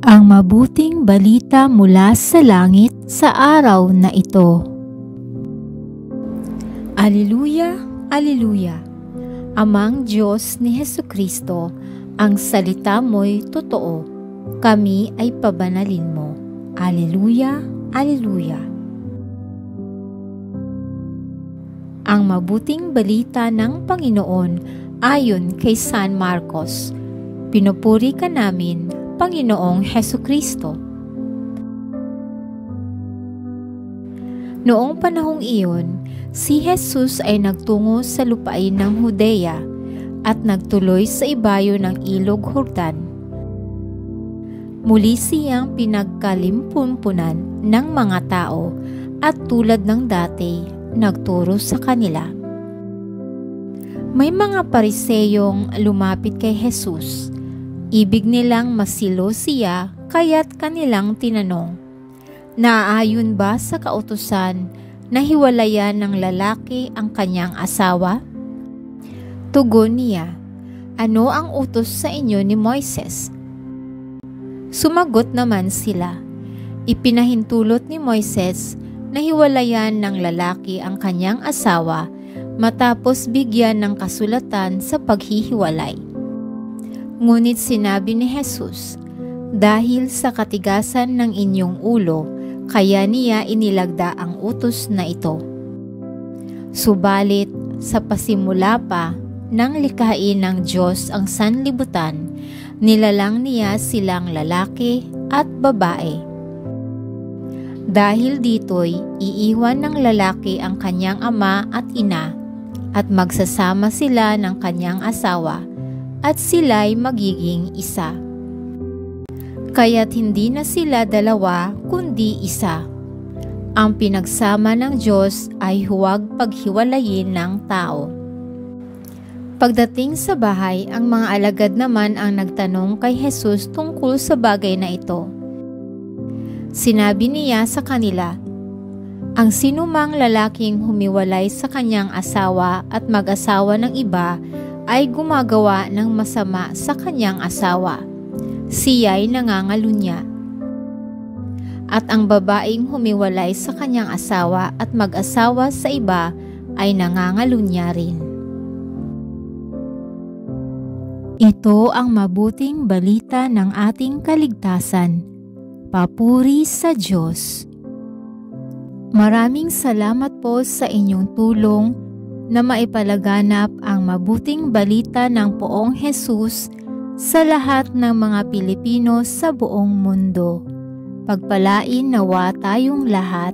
Ang mabuting balita mula sa langit sa araw na ito. Alleluia, Alleluia! Amang Diyos ni Hesukristo, ang salita mo'y totoo, kami ay pabanalin mo. Alleluia, Alleluia! Ang mabuting balita ng Panginoon ayon kay San Marcos. Pinupuri ka namin, Panginoong Hesukristo. Noong panahong iyon, si Jesus ay nagtungo sa lupain ng Judea at nagtuloy sa ibayo ng ilog Jordan. Muli siyang pinagkalimpunpunan ng mga tao at tulad ng dati, nagturo sa kanila. May mga Pariseyong lumapit kay Jesus. Ibig nilang masilo siya, kaya't kanilang tinanong, "Naaayon ba sa kautusan na hiwalayan ng lalaki ang kanyang asawa?" Tugon niya, "Ano ang utos sa inyo ni Moises?" Sumagot naman sila, "Ipinahintulot ni Moises na hiwalayan ng lalaki ang kanyang asawa matapos bigyan ng kasulatan sa paghihiwalay." Ngunit sinabi ni Jesus, "Dahil sa katigasan ng inyong ulo, kaya niya inilagda ang utos na ito. Subalit, sa pasimula pa ng likhain ng Diyos ang sanlibutan, nilalang niya silang lalaki at babae. Dahil dito'y iiwan ng lalaki ang kanyang ama at ina, at magsasama sila ng kanyang asawa, at sila'y magiging isa. Kaya't hindi na sila dalawa kundi isa. Ang pinagsama ng Diyos ay huwag paghiwalayin ng tao." Pagdating sa bahay, ang mga alagad naman ang nagtanong kay Jesus tungkol sa bagay na ito. Sinabi niya sa kanila, "Ang sinumang lalaking humiwalay sa kanyang asawa at mag-asawa ng iba ay gumagawa ng masama sa kanyang asawa. Siya'y nangangalunya. At ang babaeng humiwalay sa kanyang asawa at mag-asawa sa iba ay nangangalunya rin." Ito ang mabuting balita ng ating kaligtasan. Papuri sa Diyos. Maraming salamat po sa inyong tulong na maipalaganap ang mabuting balita ng Poong Jesus sa lahat ng mga Pilipino sa buong mundo. Pagpalain nawa tayong lahat.